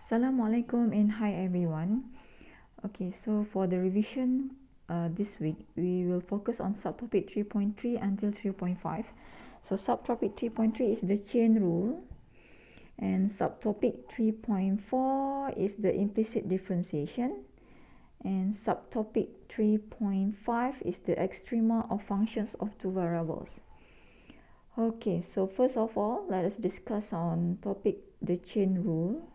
Assalamualaikum and hi everyone. Okay, so for the revision this week, we will focus on subtopic 3.3 until 3.5. So subtopic 3.3 is the chain rule, and subtopic 3.4 is the implicit differentiation, and subtopic 3.5 is the extrema of functions of two variables. Okay, so first of all, let us discuss on topic the chain rule.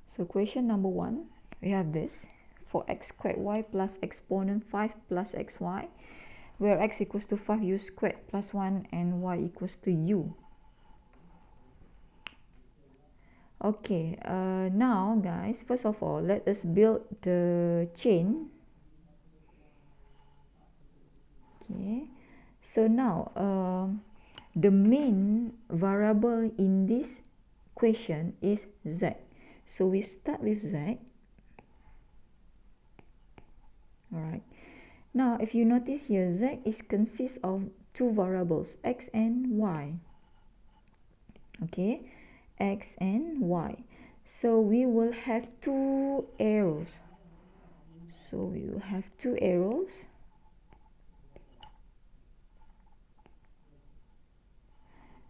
So question number 1, we have this. For x squared y plus exponent 5 plus xy, where x equals to 5 u squared plus 1 and y equals to u. Okay, now guys, first of all, let us build the chain. Okay, so now the main variable in this question is z. So we start with z. Alright. Now, if you notice here, z consists of two variables, x and y. Okay, x and y. So we will have two arrows. So we will have two arrows.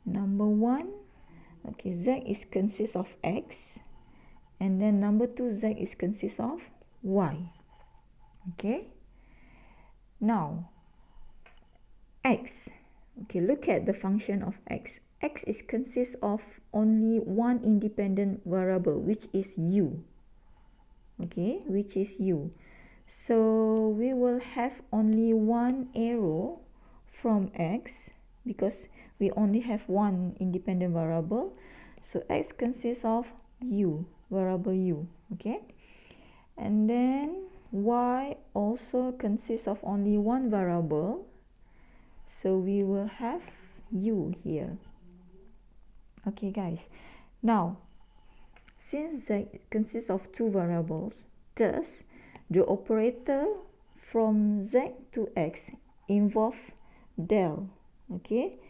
Number 1, okay, z consists of x. And then number 2, z consists of y. Okay. Now, x. Okay, look at the function of x. X consists of only one independent variable, which is u. Okay, which is u. So we will have only one arrow from x because we only have one independent variable. So x consists of u, variable u. Okay, and then y also consists of only one variable, so we will have u here. Okay guys, now since z consists of two variables, thus the operator from z to x involve del. Okay,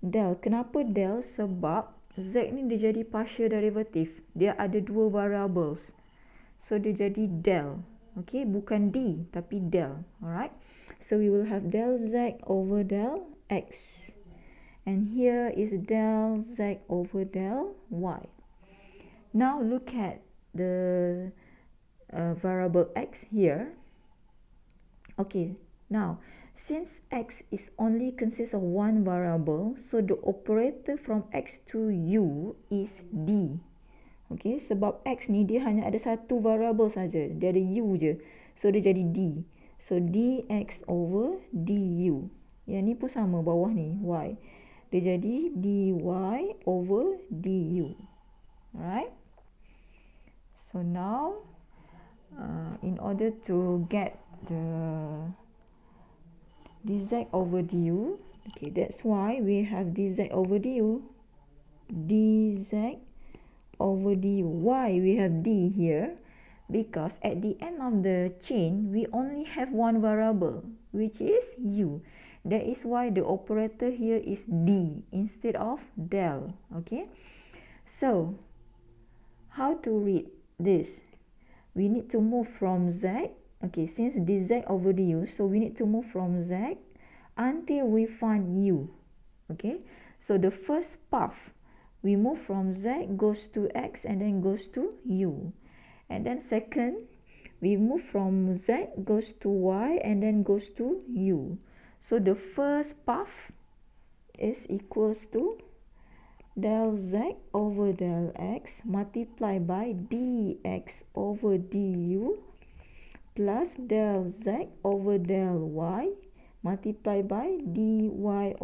del. Kenapa del? Sebab z ni dia jadi partial derivative, dia ada dua variables, so dia jadi del. Okay, bukan d tapi del. Alright, so we will have del z over del x, and here is del z over del y. Now look at the variable x here. Okay, now since x is only consists of one variable, so the operator from x to u is d. Okay, sebab x ni dia hanya ada satu variable saja, dia ada u je, so dia jadi d. So dx over du. Yang ni pun sama, bawah ni y, dia jadi dy over du. Alright, so now in order to get the dz over du, okay, that's why we have dz over du, dz over du. Why we have d here? Because at the end of the chain, we only have one variable, which is u. That is why the operator here is d instead of del. Okay, so how to read this? We need to move from z. Okay, since dz over du, so we need to move from z until we find u. Okay, so the first path, we move from z goes to x and then goes to u. And then second, we move from z goes to y and then goes to u. So the first path is equals to del z over del x multiplied by dx over du plus del z over del y multiplied by dy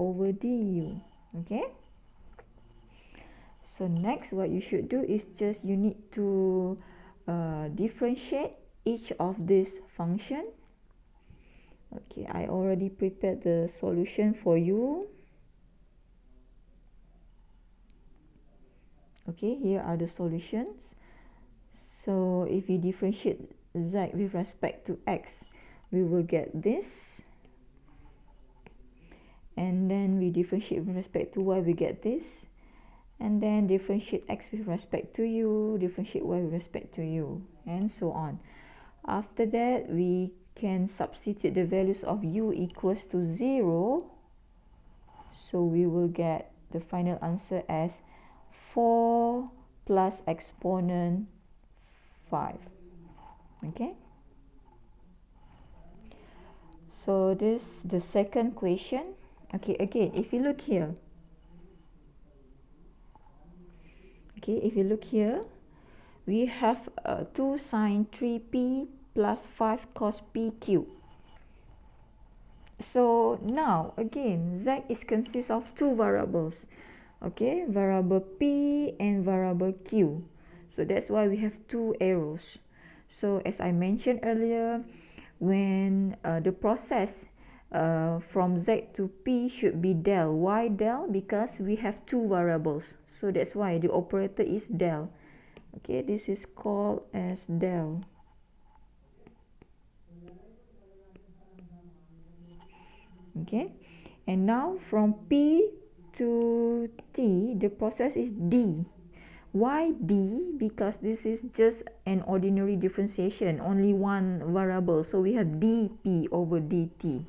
over du. Okay, so next what you should do is just you need to differentiate each of this function. Okay, I already prepared the solution for you. Okay, here are the solutions. So if we differentiate z with respect to x, we will get this. And then we differentiate with respect to y, we get this. and then differentiate x with respect to u, differentiate y with respect to u, and so on. After that, we can substitute the values of u equals to 0. So we will get the final answer as 4 plus exponent 5. Okay. So this the second question. Okay, again, if you look here. Okay, if you look here, we have 2 sine 3p plus 5 cos p cubed. So now again, z is consists of two variables. Okay, variable p and variable q. So that's why we have two arrows. So as I mentioned earlier, when the process from z to p should be del. Why del? Because we have two variables. So that's why the operator is del. Okay, this is called as del. Okay, and now from p to t, the process is d. Why d? Because this is just an ordinary differentiation, only one variable. So we have dp over dt.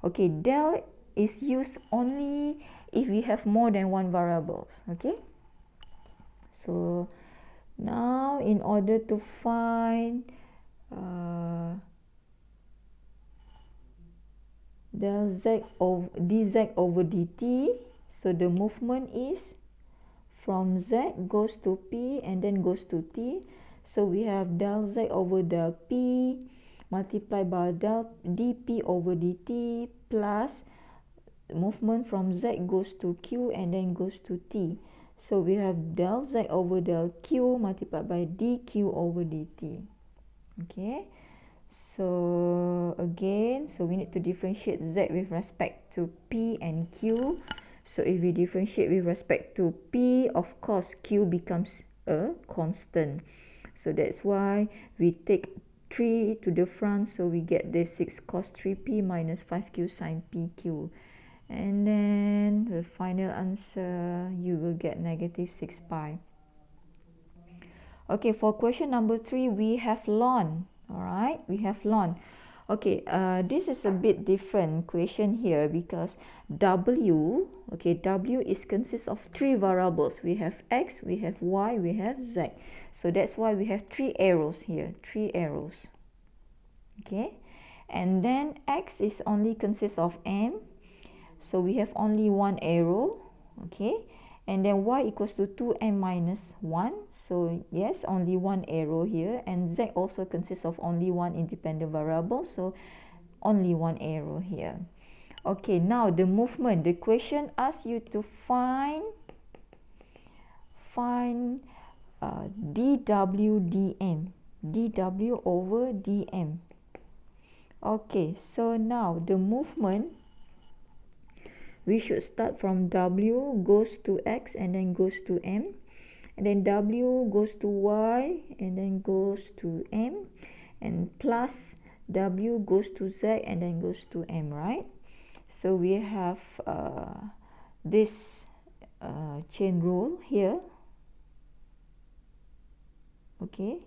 Okay, del is used only if we have more than one variable. Okay, so now in order to find del z over dz over dt, so the movement is from z goes to p and then goes to t. So we have del z over del p multiplied by del dp over dt plus movement from z goes to q and then goes to t. So we have del z over del q multiplied by dq over dt. Okay, so again, so we need to differentiate z with respect to p and q. So if we differentiate with respect to p, of course q becomes a constant. So that's why we take 3 to the front, so we get this 6 cos 3p minus 5q sine pq. And then the final answer, you will get negative 6 pi. Okay, for question number 3, we have ln. Alright, we have ln. Okay, this is a bit different question here because w, okay, w is consists of three variables. We have x, we have y, we have z. So that's why we have three arrows here, three arrows. Okay, and then x is only consists of m. So we have only one arrow. Okay, and then y equals to 2m minus 1. So yes, only one arrow here, and z also consists of only one independent variable, so only one arrow here. Okay, now the movement. The question asks you to find dw dm, dw over dm. Okay, so now the movement, we should start from w goes to x and then goes to m, and then w goes to y and then goes to m, and plus w goes to z and then goes to m, right? So we have this chain rule here. Okay,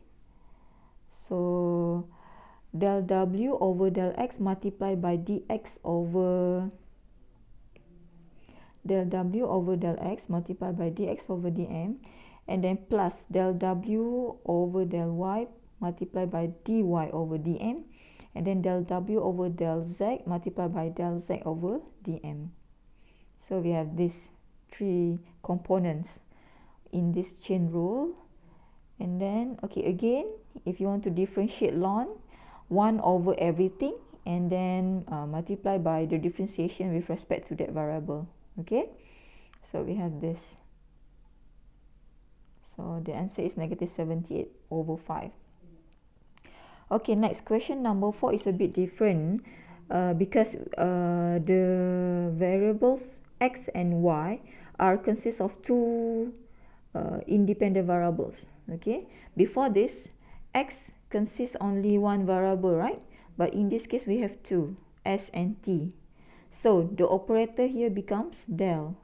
so del w over del x multiplied by dx over del w over del x multiplied by dx over dm, and then plus del w over del y multiplied by dy over dm, and then del w over del z multiplied by del z over dm. So we have these three components in this chain rule. And then, okay, again, if you want to differentiate ln, 1 over everything, and then multiply by the differentiation with respect to that variable. Okay, so we have this. So the answer is negative 78 over 5. Okay, next question number 4 is a bit different because the variables x and y are consist of two independent variables. Okay, before this, x consists only one variable, right? But in this case, we have two, s and t. So the operator here becomes del,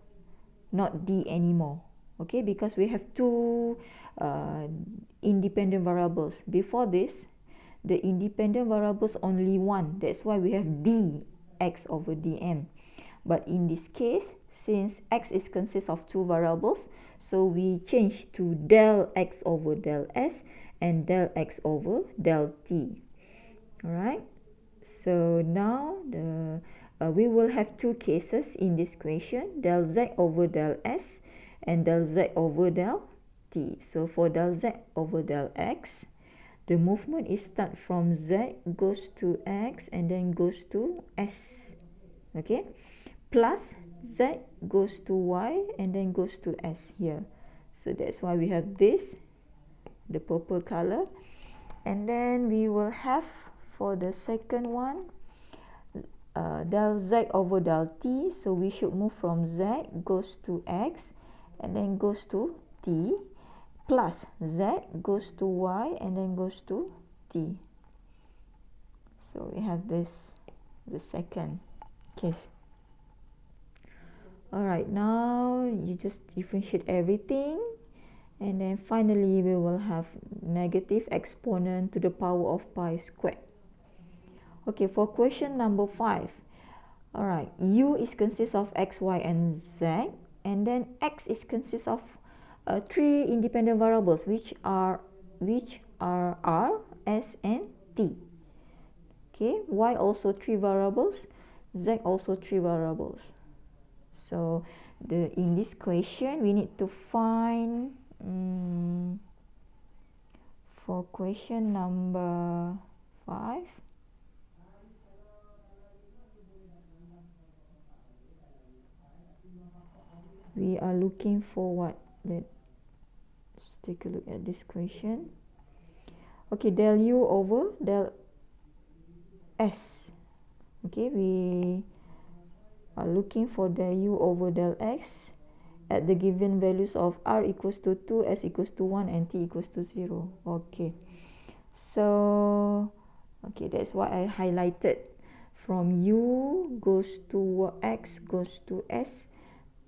not d anymore. okay, because we have two independent variables. Before this, the independent variables only one. That's why we have dx over dm. But in this case, since x is consists of two variables, so we change to del x over del s and del x over del t. Alright, so now we will have two cases in this equation, del z over del s and del z over del t. So for del z over del x, the movement is start from z, goes to x, and then goes to s. Okay, plus z goes to y and then goes to s here. So that's why we have this, the purple color. And then we will have for the second one, del z over del t. So we should move from z goes to x and then goes to t, plus z goes to y and then goes to t. So we have this, the second case. Alright, now you just differentiate everything, and then finally we will have negative exponent to the power of pi squared. Okay, for question number 5. Alright, u is consists of x, y, and z, and then x is consists of three independent variables, which are r, s, and t. Okay, y also three variables, z also three variables. So in this question we need to find for question number 5, we are looking for what? Let's take a look at this question. Okay, del u over del s. Okay, we are looking for del u over del x at the given values of r equals to 2, s equals to 1, and t equals to 0. Okay, so okay, that's why I highlighted. From u goes to x goes to s,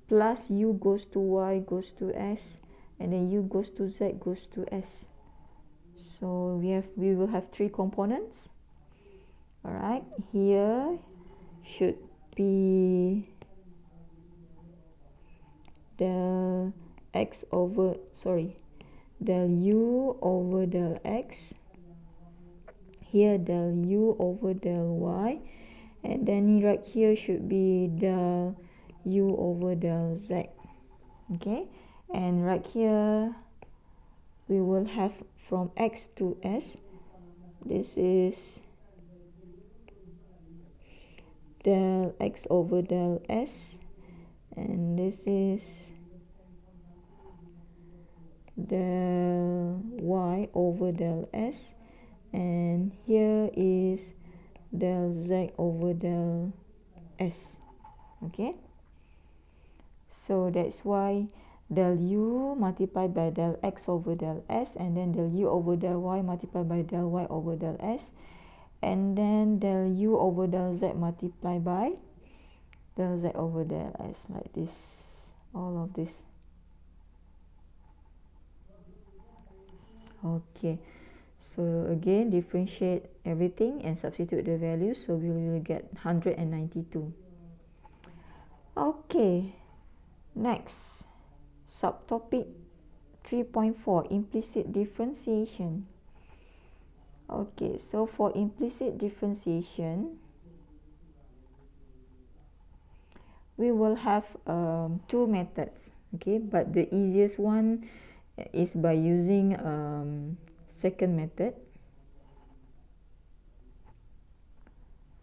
plus u goes to y goes to s, and then u goes to z goes to s. So we will have three components. Alright, here should be del x over, del u over del x, here del u over del y, and then right here should be del u over del z. Okay, and right here we will have from x to s, this is del x over del s, and this is del y over del s, and here is del z over del s. Okay, so that's why del u multiplied by del x over del s, and then del u over del y multiplied by del y over del s, and then del u over del z multiplied by del z over del s, like this, all of this. Okay, so again differentiate everything and substitute the values, so we will get 192. Okay, next, subtopic 3.4, implicit differentiation. Okay, so for implicit differentiation, we will have two methods. Okay, but the easiest one is by using second method.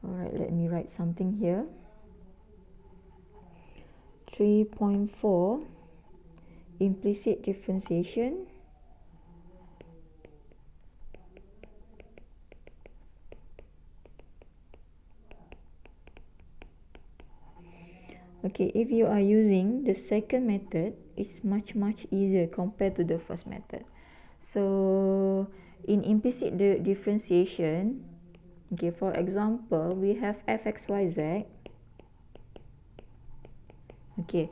Alright, let me write something here. 3.4, implicit differentiation. Okay, if you are using the second method, it's much easier compared to the first method. So in implicit differentiation, okay, for example, we have fxyz. Okay,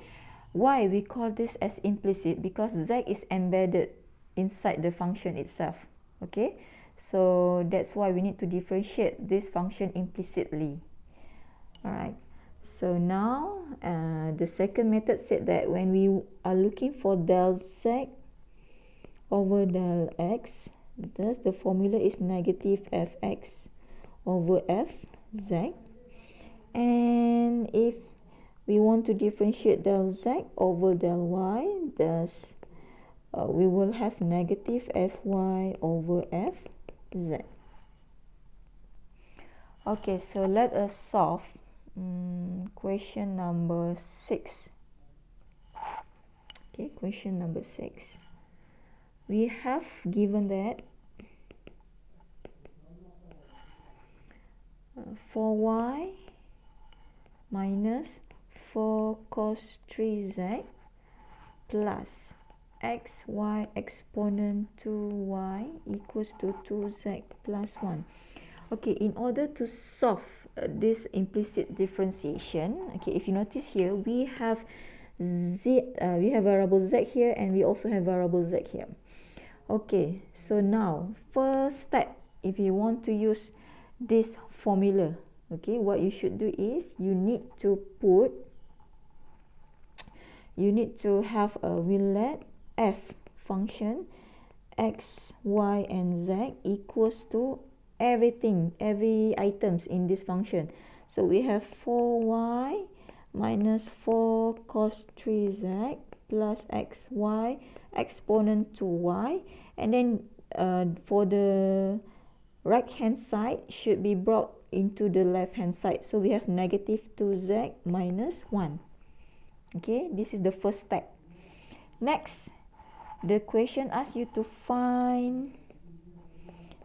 Why we call this as implicit? Because z is embedded inside the function itself. Okay, so that's why we need to differentiate this function implicitly. Alright, so now the second method said that when we are looking for del z over del x, thus the formula is negative fx over fz. And if we want to differentiate del z over del y, thus we will have negative fy over fz. Okay, so let us solve question number 6. Okay, question number 6. We have given that 4y minus 4 cos 3z plus xy exponent 2y equals to 2z plus 1. Okay, in order to solve this implicit differentiation, okay, if you notice here, we have variable z here, and we also have variable z here. Okay, so now first step, if you want to use this formula, okay, what you should do is you need to have a, we let f function x, y, and z equals to everything, every items in this function. So we have 4y minus 4 cos 3z plus xy exponent 2y, and then for the right hand side should be brought into the left hand side. So we have negative 2z minus 1. Okay, this is the first step. Next, the question asks you to find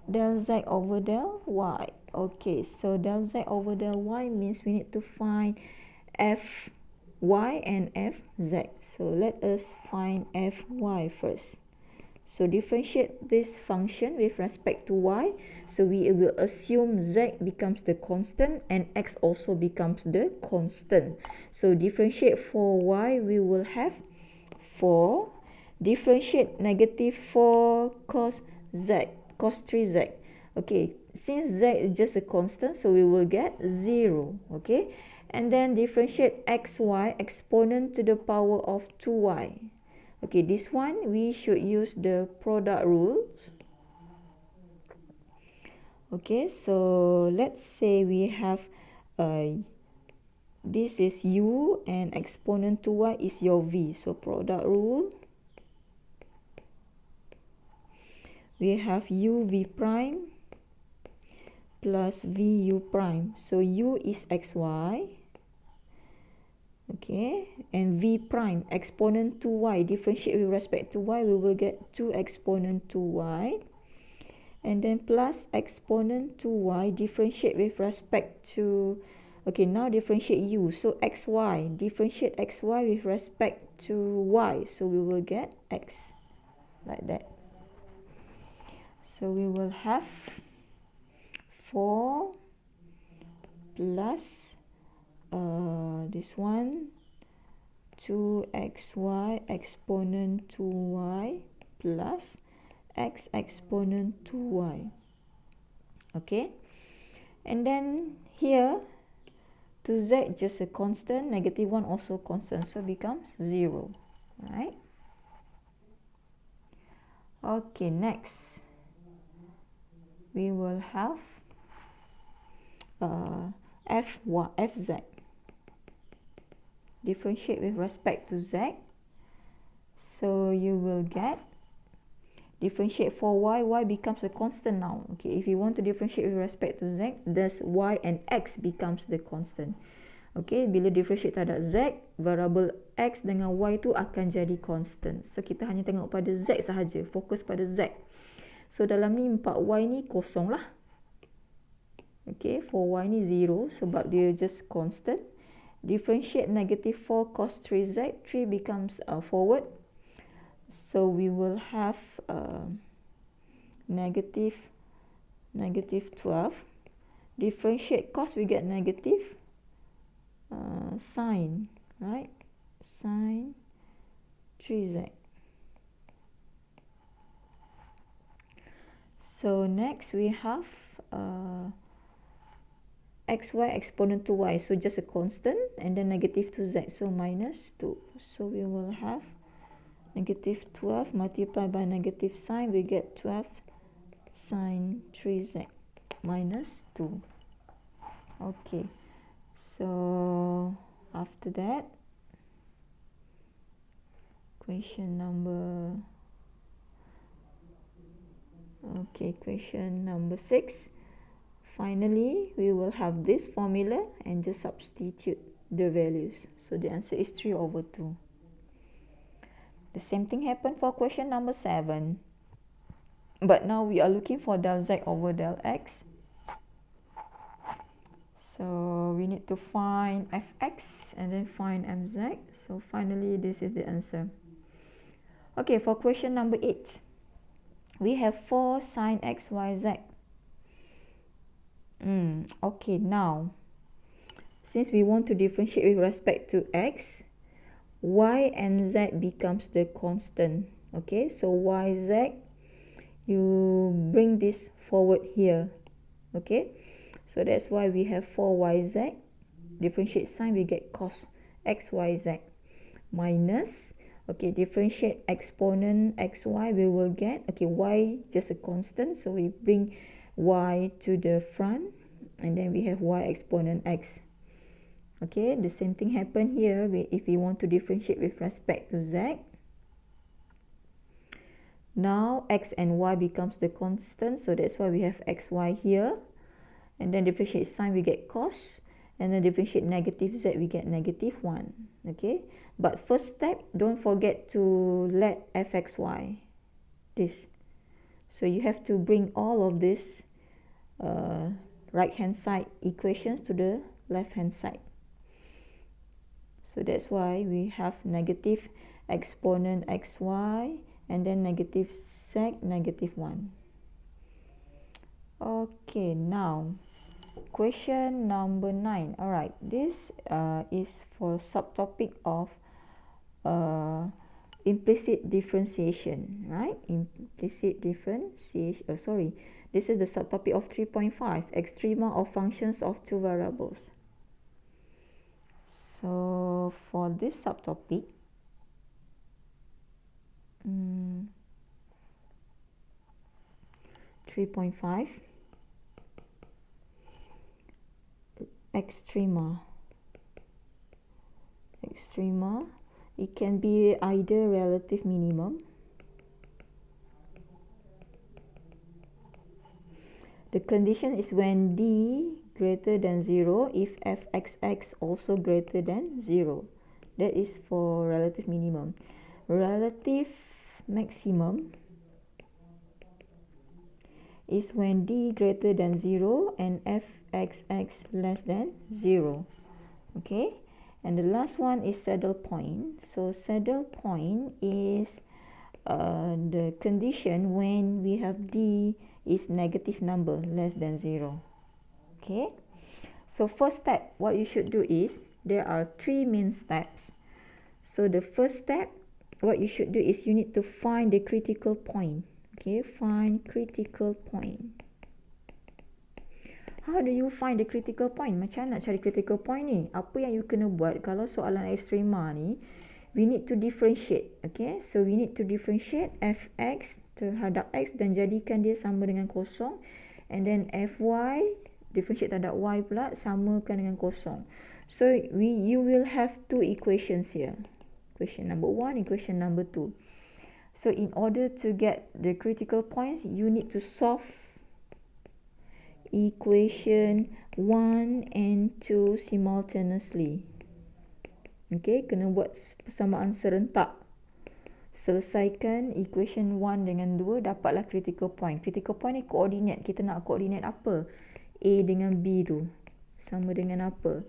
del z over del y. Okay, so del z over del y means we need to find fy and fz. So let us find fy first. So differentiate this function with respect to y. So we will assume z becomes the constant and x also becomes the constant. So differentiate for y, we will have 4. Differentiate negative 4 cos z, cos 3z. Okay, since z is just a constant, so we will get 0. Okay, and then differentiate xy exponent to the power of 2y. Okay, this one we should use the product rules. Okay, so let's say we have this is u and exponent 2y is your v. So product rule, we have u v prime plus v u prime. So u is xy. Okay, and v prime exponent 2y, differentiate with respect to y, we will get 2 exponent 2y, and then plus exponent 2y, differentiate with respect to, okay, now differentiate u, so xy, differentiate xy with respect to y, so we will get x, like that. So we will have 4 plus this one 2xy exponent 2y plus x exponent 2y. Okay, and then here 2z just a constant, negative 1 also constant, so becomes 0. Right? Okay, next we will have fz. Differentiate with respect to z, so you will get, differentiate for y, y becomes a constant now. Okay, if you want to differentiate with respect to z, thus y and x becomes the constant. Okay, bila differentiate terhadap z, variable x dengan y tu akan jadi constant. So kita hanya tengok pada z sahaja, fokus pada z. So dalam ni 4y ni kosong lah. Okay, for y ni 0 sebab dia just constant. Differentiate negative 4 cos 3z, 3 becomes forward. So we will have negative 12. Differentiate cos, we get negative sine, right? sine 3z. So next we have xy exponent to y, so just a constant, and then negative 2z, so minus 2. So we will have negative 12 multiplied by negative sign, we get 12 sine 3z minus 2. Okay, so after that, question number 6. Finally, we will have this formula and just substitute the values. So the answer is 3/2. The same thing happened for question number 7. But now we are looking for del z over del x. So we need to find fx and then find mz. So finally, this is the answer. Okay, for question number 8. We have 4 sine x, y, z. Okay, now, since we want to differentiate with respect to x, y and z becomes the constant. Okay, so y, z, you bring this forward here. Okay, so that's why we have 4yz. Differentiate sign, we get cos x, y, z. Minus, okay, differentiate exponent xy, we will get, okay, y just a constant, so we bring y to the front, and then we have y exponent x. Okay, the same thing happen here. If we want to differentiate with respect to z, now x and y becomes the constant, so that's why we have xy here, and then differentiate sign, we get cos, and then differentiate negative z, we get negative 1. Okay, but first step, don't forget to let fxy this. So you have to bring all of this right hand side equations to the left hand side. So that's why we have negative exponent xy and then negative sec negative 1. Okay, now question number 9. Alright, this is for subtopic of implicit differentiation, right? Implicit differentiation, this is the subtopic of 3.5, extrema of functions of two variables. So for this subtopic, 3.5, extrema, it can be either relative minimum. The condition is when d greater than 0 if fxx also greater than 0. That is for relative minimum. Relative maximum is when d greater than 0 and fxx less than 0. Okay, and the last one is saddle point. So saddle point is the condition when we have d is negative number less than 0. Okay, so first step, what you should do is, there are 3 main steps. So the first step, what you should do is you need to find the critical point. Okay, find critical point. How do you find the critical point? Macam mana nak cari critical point ni? Apa yang you kena buat kalau soalan ekstrema ni, we need to differentiate. Okay, so we need to differentiate fx terhadap x dan jadikan dia sama dengan kosong, and then fy differentiate terhadap y pula samakan dengan kosong. So you will have 2 equations here. Equation number 1, equation number 2. So in order to get the critical points, you need to solve equation 1 and 2 simultaneously. Okay, kena buat persamaan serentak. Selesaikan equation 1 dengan 2, dapatlah critical point. Critical point ni koordinat. Kita nak koordinat apa? A dengan B tu sama dengan apa?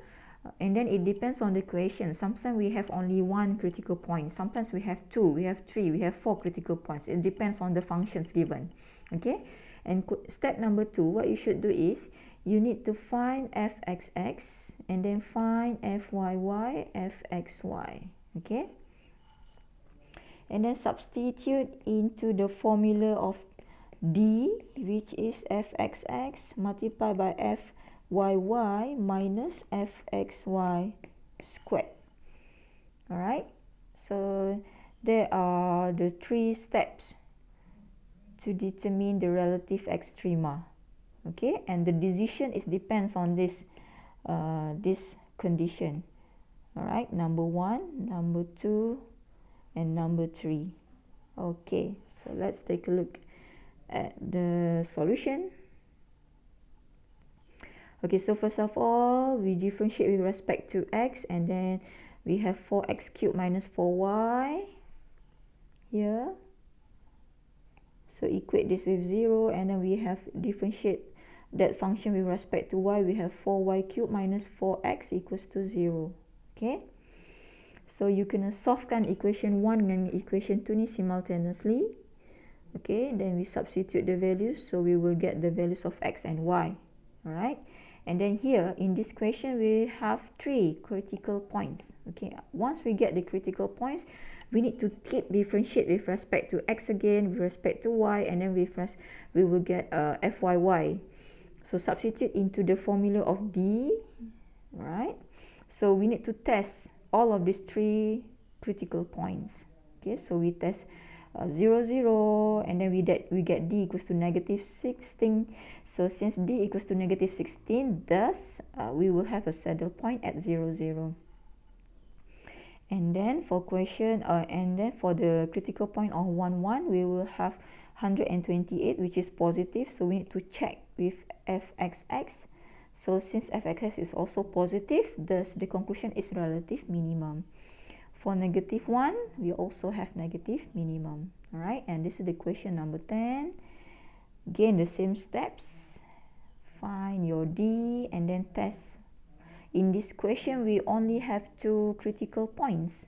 And then it depends on the equation. Sometimes we have only 1 critical point. Sometimes we have 2, we have 3, we have 4 critical points. It depends on the functions given. Okay? And step number 2, what you should do is, you need to find fxx and then find fyy, fxy. Okay, and then substitute into the formula of D, which is fxx multiplied by fyy minus fxy squared. Alright, so there are the 3 steps to determine the relative extrema. Okay, and the decision depends on this condition. Alright, number 1, number 2, and number 3. Okay, so let's take a look at the solution. Okay, so first of all, we differentiate with respect to x, and then we have 4x cubed minus 4y here. So equate this with 0, and then we have differentiate that function with respect to y. We have 4y cubed minus 4x equals to 0. Okay, so you kena solvekan equation 1 dengan equation 2 ni simultaneously. Okay, then we substitute the values, so we will get the values of x and y. Alright, and then here in this question we have 3 critical points. Okay, once we get the critical points, we need to keep differentiate with respect to x again, with respect to y, and then we will get fyy. So substitute into the formula of D. Right, so we need to test all of these 3 critical points. Okay, so we test 0, 0, and then we get D equals to negative 16. So since D equals to negative 16, thus we will have a saddle point at 0, 0. And then for the critical point of 1, 1, we will have 128, which is positive. So we need to check with fxx. So since fxx is also positive, thus the conclusion is relative minimum. For negative 1, we also have negative minimum. Alright, and this is the question number 10. Again, the same steps. Find your D and then test. In this question, we only have 2 critical points.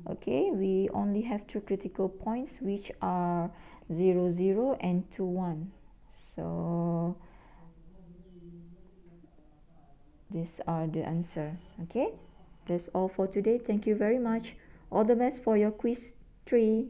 Okay, we only have 2 critical points, which are 0, 0 and 2, 1. So these are the answer. Okay, that's all for today. Thank you very much. All the best for your quiz 3.